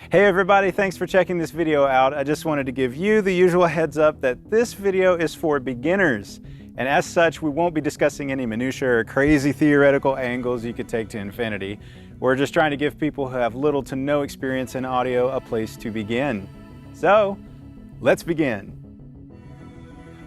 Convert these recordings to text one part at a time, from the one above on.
Hey everybody, thanks for checking this video out. I just wanted to give you the usual heads up that this video is for beginners. And as such, we won't be discussing any minutiae or crazy theoretical angles you could take to infinity. We're just trying to give people who have little to no experience in audio a place to begin. So, let's begin.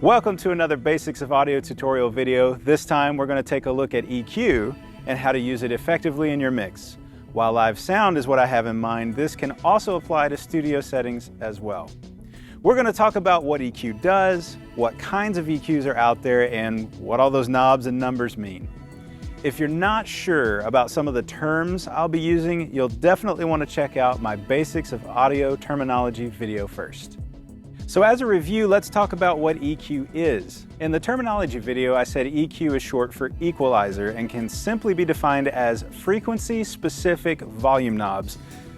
Welcome to another Basics of Audio tutorial video. This time we're going to take a look at EQ and how to use it effectively in your mix. While live sound is what I have in mind, this can also apply to studio settings as well. We're going to talk about what EQ does, what kinds of EQs are out there, and what all those knobs and numbers mean. If you're not sure about some of the terms I'll be using, you'll definitely want to check out my Basics of Audio terminology video first. So as a review, let's talk about what EQ is. In the terminology video, I said EQ is short for equalizer and can simply be defined as frequency-specific volume knobs.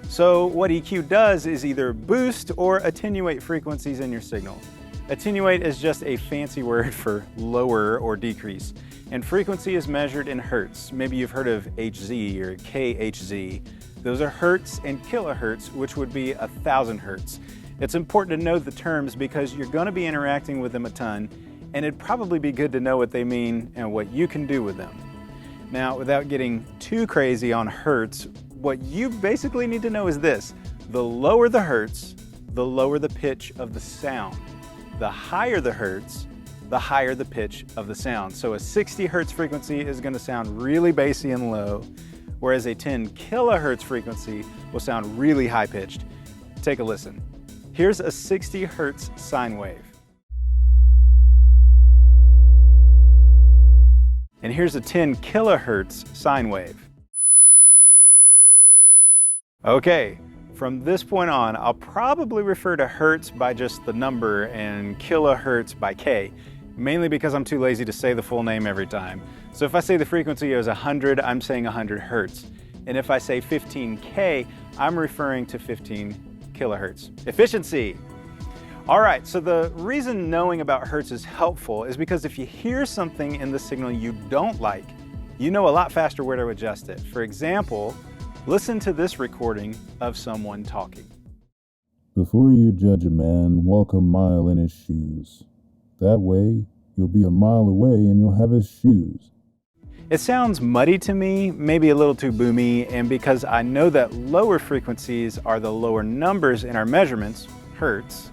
So what EQ does is either boost or attenuate frequencies in your signal. Attenuate is just a fancy word for lower or decrease, and frequency is measured in hertz. Maybe you've heard of Hz or kHz. Those are hertz and kilohertz, which would be 1,000 hertz. It's important to know the terms because you're going to be interacting with them a ton, and it'd probably be good to know what they mean and what you can do with them. Now, without getting too crazy on hertz, what you basically need to know is this: the lower the hertz, the lower the pitch of the sound. The higher the hertz, the higher the pitch of the sound. So a 60 hertz frequency is going to sound really bassy and low, whereas a 10 kilohertz frequency will sound really high pitched. Take a listen. Here's a 60 hertz sine wave. And here's a 10 kilohertz sine wave. Okay, from this point on, I'll probably refer to hertz by just the number and kilohertz by K, mainly because I'm too lazy to say the full name every time. So if I say the frequency is 100, I'm saying 100 hertz. And if I say 15K, I'm referring to 15 kilohertz. Efficiency. All right, so the reason knowing about hertz is helpful is because if you hear something in the signal you don't like, you know a lot faster where to adjust it. For example, listen to this recording of someone talking. Before you judge a man, walk a mile in his shoes. That way, you'll be a mile away and you'll have his shoes. It sounds muddy to me, maybe a little too boomy, and because I know that lower frequencies are the lower numbers in our measurements, hertz,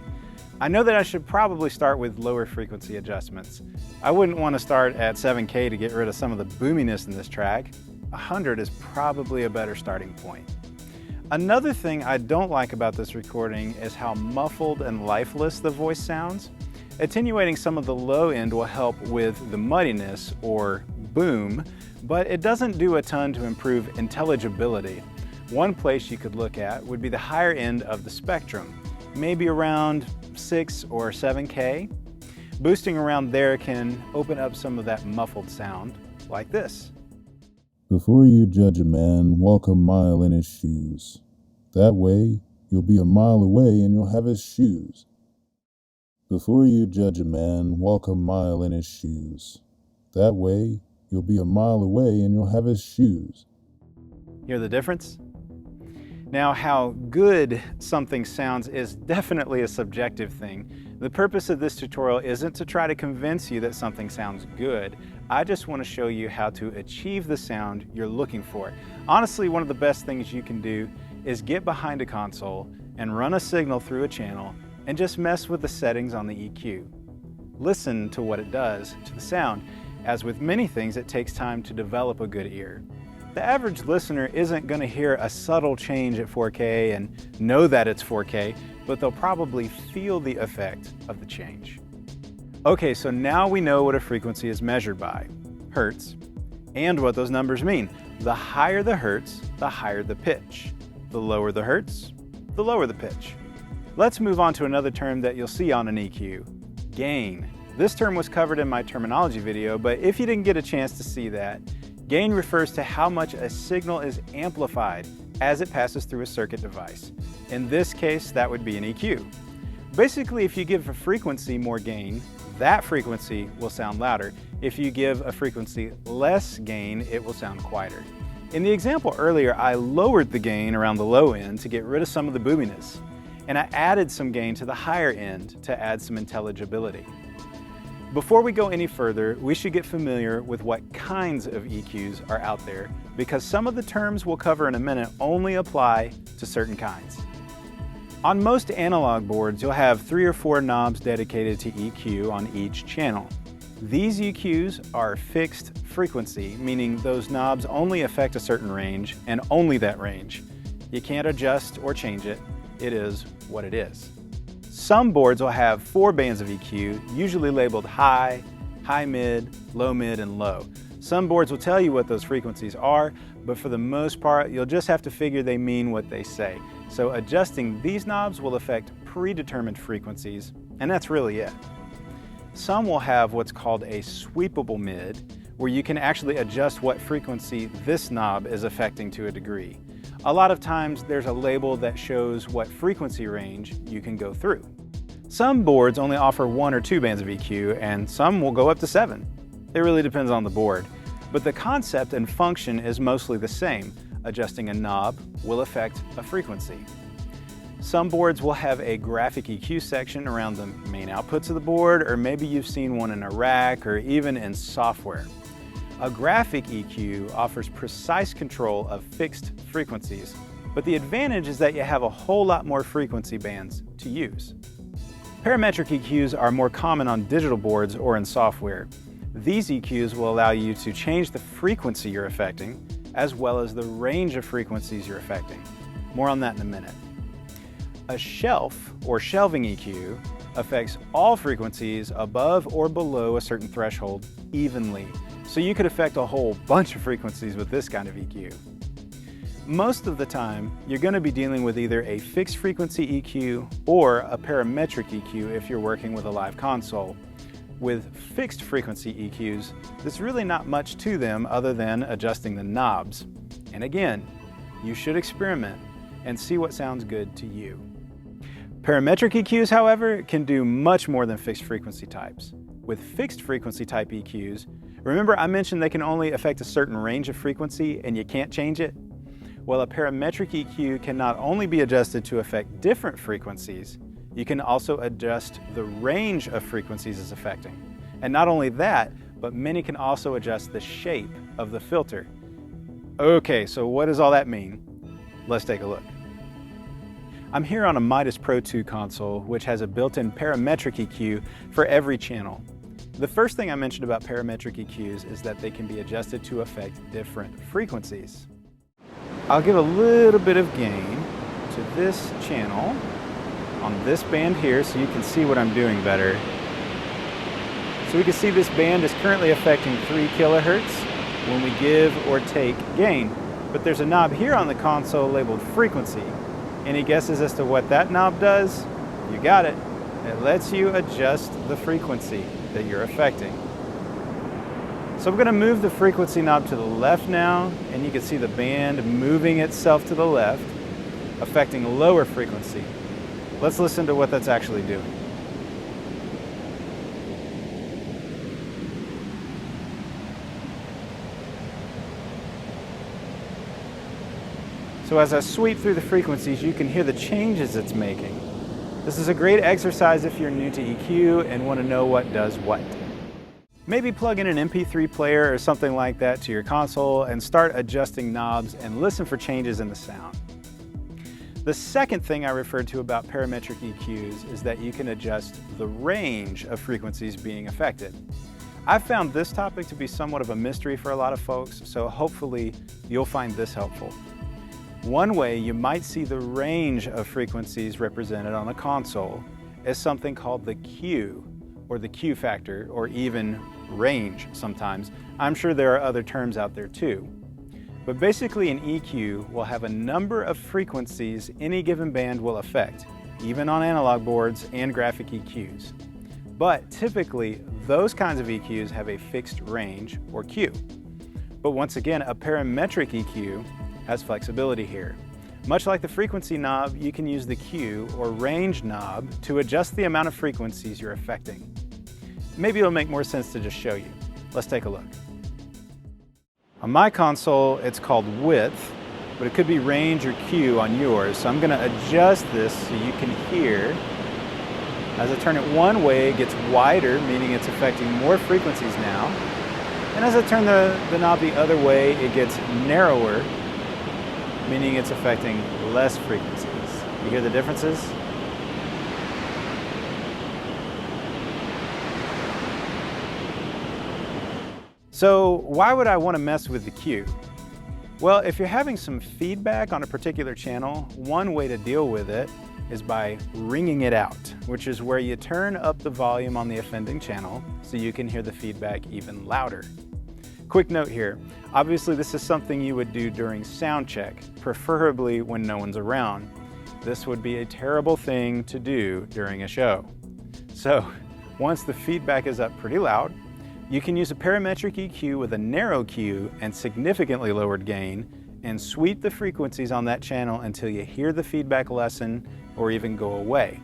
I know that I should probably start with lower frequency adjustments. I wouldn't want to start at 7K to get rid of some of the boominess in this track. 100 is probably a better starting point. Another thing I don't like about this recording is how muffled and lifeless the voice sounds. Attenuating some of the low end will help with the muddiness or boom, but it doesn't do a ton to improve intelligibility. One place you could look at would be the higher end of the spectrum, maybe around 6 or 7K. Boosting around there can open up some of that muffled sound, like this. Before you judge a man, walk a mile in his shoes. That way, you'll be a mile away and you'll have his shoes. Before you judge a man, walk a mile in his shoes. That way, you'll be a mile away and you'll have his shoes. Hear the difference? Now, how good something sounds is definitely a subjective thing. The purpose of this tutorial isn't to try to convince you that something sounds good. I just want to show you how to achieve the sound you're looking for. Honestly, one of the best things you can do is get behind a console and run a signal through a channel and just mess with the settings on the EQ. Listen to what it does to the sound. As with many things, it takes time to develop a good ear. The average listener isn't going to hear a subtle change at 4K and know that it's 4K, but they'll probably feel the effect of the change. Okay, so now we know what a frequency is measured by, hertz, and what those numbers mean. The higher the hertz, the higher the pitch. The lower the hertz, the lower the pitch. Let's move on to another term that you'll see on an EQ, gain. This term was covered in my terminology video, but if you didn't get a chance to see that, gain refers to how much a signal is amplified as it passes through a circuit device. In this case, that would be an EQ. Basically, if you give a frequency more gain, that frequency will sound louder. If you give a frequency less gain, it will sound quieter. In the example earlier, I lowered the gain around the low end to get rid of some of the boobiness, and I added some gain to the higher end to add some intelligibility. Before we go any further, we should get familiar with what kinds of EQs are out there, because some of the terms we'll cover in a minute only apply to certain kinds. On most analog boards, you'll have 3 or 4 knobs dedicated to EQ on each channel. These EQs are fixed frequency, meaning those knobs only affect a certain range and only that range. You can't adjust or change it. It is what it is. Some boards will have 4 bands of EQ, usually labeled high, high mid, and low. Some boards will tell you what those frequencies are, but for the most part, you'll just have to figure they mean what they say. So adjusting these knobs will affect predetermined frequencies, and that's really it. Some will have what's called a sweepable mid, where you can actually adjust what frequency this knob is affecting to a degree. A lot of times there's a label that shows what frequency range you can go through. Some boards only offer 1 or 2 bands of EQ, and some will go up to 7. It really depends on the board. But the concept and function is mostly the same. Adjusting a knob will affect a frequency. Some boards will have a graphic EQ section around the main outputs of the board, or maybe you've seen one in a rack or even in software. A graphic EQ offers precise control of fixed frequencies, but the advantage is that you have a whole lot more frequency bands to use. Parametric EQs are more common on digital boards or in software. These EQs will allow you to change the frequency you're affecting, as well as the range of frequencies you're affecting. More on that in a minute. A shelf or shelving EQ affects all frequencies above or below a certain threshold evenly. So you could affect a whole bunch of frequencies with this kind of EQ. Most of the time, you're going to be dealing with either a fixed frequency EQ or a parametric EQ if you're working with a live console. With fixed frequency EQs, there's really not much to them other than adjusting the knobs. And again, you should experiment and see what sounds good to you. Parametric EQs, however, can do much more than fixed frequency types. With fixed frequency type EQs, remember I mentioned they can only affect a certain range of frequency and you can't change it? Well, a parametric EQ can not only be adjusted to affect different frequencies, you can also adjust the range of frequencies it's affecting. And not only that, but many can also adjust the shape of the filter. Okay, so what does all that mean? Let's take a look. I'm here on a Midas Pro 2 console, which has a built-in parametric EQ for every channel. The first thing I mentioned about parametric EQs is that they can be adjusted to affect different frequencies. I'll give a little bit of gain to this channel on this band here so you can see what I'm doing better. So we can see this band is currently affecting 3 kilohertz when we give or take gain. But there's a knob here on the console labeled frequency. Any guesses as to what that knob does? You got it. It lets you adjust the frequency that you're affecting. So I'm going to move the frequency knob to the left now, and you can see the band moving itself to the left, affecting lower frequency. Let's listen to what that's actually doing. So as I sweep through the frequencies, you can hear the changes it's making. This is a great exercise if you're new to EQ and want to know what does what. Maybe plug in an MP3 player or something like that to your console and start adjusting knobs and listen for changes in the sound. The second thing I referred to about parametric EQs is that you can adjust the range of frequencies being affected. I've found this topic to be somewhat of a mystery for a lot of folks, so hopefully you'll find this helpful. One way you might see the range of frequencies represented on a console is something called the Q, or the Q factor, or even range sometimes. I'm sure there are other terms out there too. But basically an EQ will have a number of frequencies any given band will affect, even on analog boards and graphic EQs. But typically, those kinds of EQs have a fixed range, or Q. But once again, a parametric EQ has flexibility here. Much like the frequency knob, you can use the Q or range knob to adjust the amount of frequencies you're affecting. Maybe it'll make more sense to just show you. Let's take a look. On my console, it's called width, but it could be range or Q on yours. So I'm going to adjust this so you can hear. As I turn it one way, it gets wider, meaning it's affecting more frequencies now. And as I turn the knob the other way, it gets narrower, meaning it's affecting less frequencies. You hear the differences? So why would I want to mess with the Q? Well, if you're having some feedback on a particular channel, one way to deal with it is by ringing it out, which is where you turn up the volume on the offending channel so you can hear the feedback even louder. Quick note here, obviously this is something you would do during sound check, preferably when no one's around. This would be a terrible thing to do during a show. So once the feedback is up pretty loud, you can use a parametric EQ with a narrow Q and significantly lowered gain and sweep the frequencies on that channel until you hear the feedback lessen or even go away.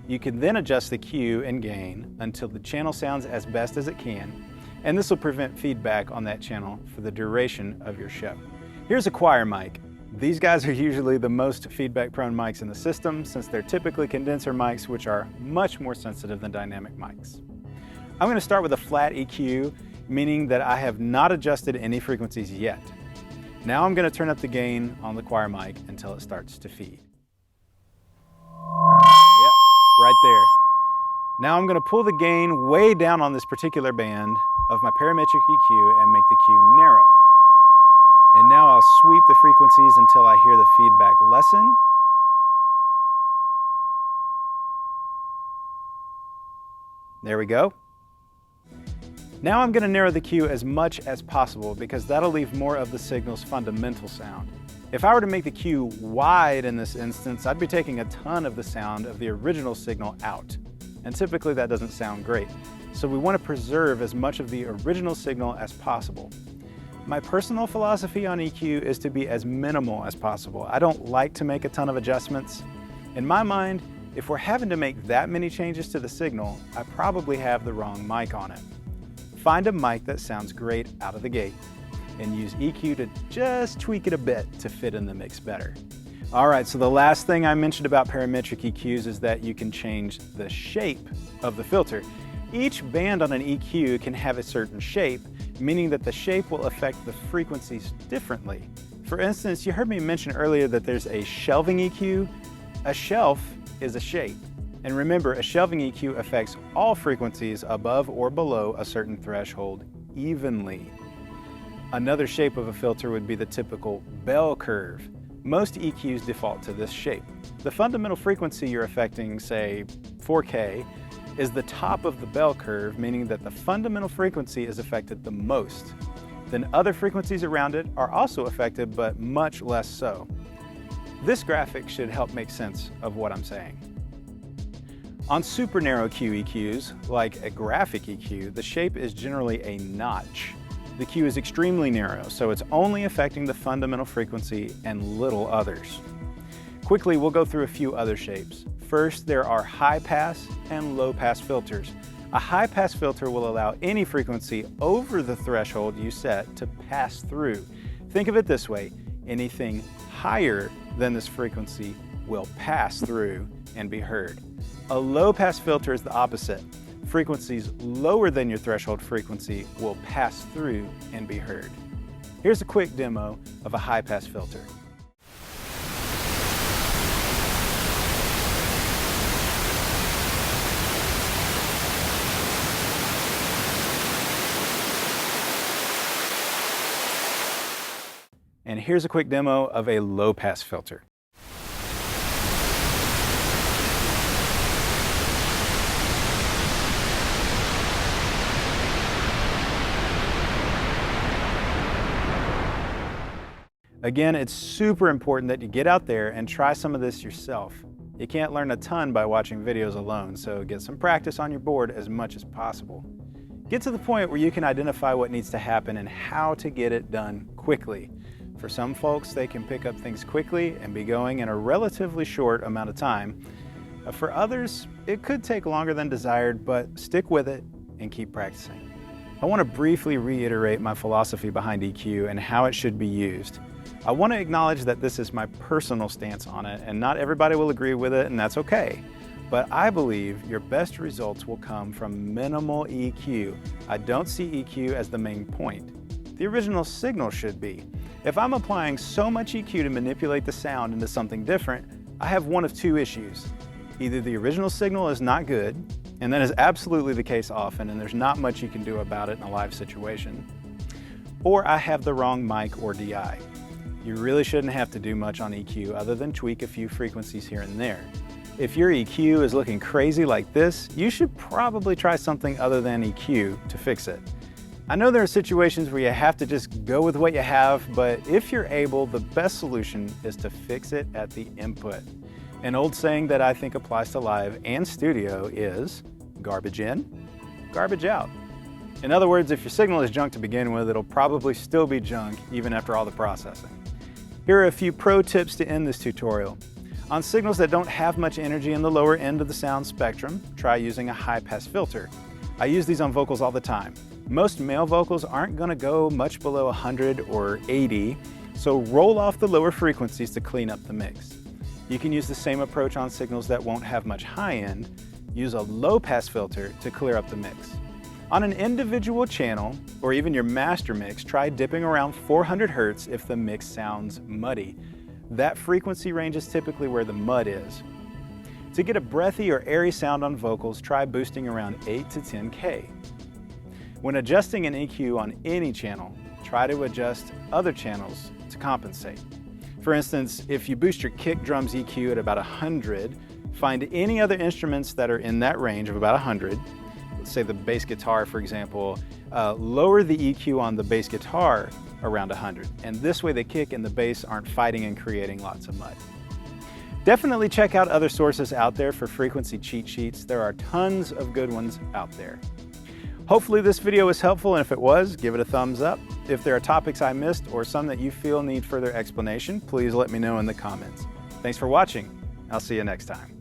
You can then adjust the Q and gain until the channel sounds as best as it can, and this will prevent feedback on that channel for the duration of your show. Here's a choir mic. These guys are usually the most feedback-prone mics in the system since they're typically condenser mics, which are much more sensitive than dynamic mics. I'm going to start with a flat EQ, meaning that I have not adjusted any frequencies yet. Now I'm going to turn up the gain on the choir mic until it starts to feed. Yep, right there. Now I'm going to pull the gain way down on this particular band of my parametric EQ and make the Q narrow. And now I'll sweep the frequencies until I hear the feedback lessen. There we go. Now I'm going to narrow the Q as much as possible because that'll leave more of the signal's fundamental sound. If I were to make the Q wide in this instance, I'd be taking a ton of the sound of the original signal out. And typically that doesn't sound great. So we want to preserve as much of the original signal as possible. My personal philosophy on EQ is to be as minimal as possible. I don't like to make a ton of adjustments. In my mind, if we're having to make that many changes to the signal, I probably have the wrong mic on it. Find a mic that sounds great out of the gate and use EQ to just tweak it a bit to fit in the mix better. All right, so the last thing I mentioned about parametric EQs is that you can change the shape of the filter. Each band on an EQ can have a certain shape, meaning that the shape will affect the frequencies differently. For instance, you heard me mention earlier that there's a shelving EQ. A shelf is a shape. And remember, a shelving EQ affects all frequencies above or below a certain threshold evenly. Another shape of a filter would be the typical bell curve. Most EQs default to this shape. The fundamental frequency you're affecting, say 4K, is the top of the bell curve, meaning that the fundamental frequency is affected the most. Then other frequencies around it are also affected, but much less so. This graphic should help make sense of what I'm saying. On super narrow Q EQs, like a graphic EQ, the shape is generally a notch. The Q is extremely narrow, so it's only affecting the fundamental frequency and little others. Quickly, we'll go through a few other shapes. First, there are high pass and low pass filters. A high pass filter will allow any frequency over the threshold you set to pass through. Think of it this way, anything higher than this frequency will pass through and be heard. A low pass filter is the opposite. Frequencies lower than your threshold frequency will pass through and be heard. Here's a quick demo of a high pass filter. And here's a quick demo of a low pass filter. Again, it's super important that you get out there and try some of this yourself. You can't learn a ton by watching videos alone, so get some practice on your board as much as possible. Get to the point where you can identify what needs to happen and how to get it done quickly. For some folks, they can pick up things quickly and be going in a relatively short amount of time. For others, it could take longer than desired, but stick with it and keep practicing. I want to briefly reiterate my philosophy behind EQ and how it should be used. I want to acknowledge that this is my personal stance on it, and not everybody will agree with it, and that's okay. But I believe your best results will come from minimal EQ. I don't see EQ as the main point. The original signal should be. If I'm applying so much EQ to manipulate the sound into something different, I have one of two issues. Either the original signal is not good, and that is absolutely the case often, and there's not much you can do about it in a live situation, or I have the wrong mic or DI. You really shouldn't have to do much on EQ other than tweak a few frequencies here and there. If your EQ is looking crazy like this, you should probably try something other than EQ to fix it. I know there are situations where you have to just go with what you have, but if you're able, the best solution is to fix it at the input. An old saying that I think applies to live and studio is garbage in, garbage out. In other words, if your signal is junk to begin with, it'll probably still be junk even after all the processing. Here are a few pro tips to end this tutorial. On signals that don't have much energy in the lower end of the sound spectrum, try using a high-pass filter. I use these on vocals all the time. Most male vocals aren't going to go much below 100 or 80, so roll off the lower frequencies to clean up the mix. You can use the same approach on signals that won't have much high end. Use a low-pass filter to clear up the mix. On an individual channel, or even your master mix, try dipping around 400 Hz if the mix sounds muddy. That frequency range is typically where the mud is. To get a breathy or airy sound on vocals, try boosting around 8 to 10K. When adjusting an EQ on any channel, try to adjust other channels to compensate. For instance, if you boost your kick drum's EQ at about 100, find any other instruments that are in that range of about 100. Let's say the bass guitar, for example, lower the EQ on the bass guitar around 100, and this way the kick and the bass aren't fighting and creating lots of mud. Definitely check out other sources out there for frequency cheat sheets. There are tons of good ones out there. Hopefully this video was helpful, and if it was, give it a thumbs up. If there are topics I missed or some that you feel need further explanation, please let me know in the comments. Thanks for watching. I'll see you next time.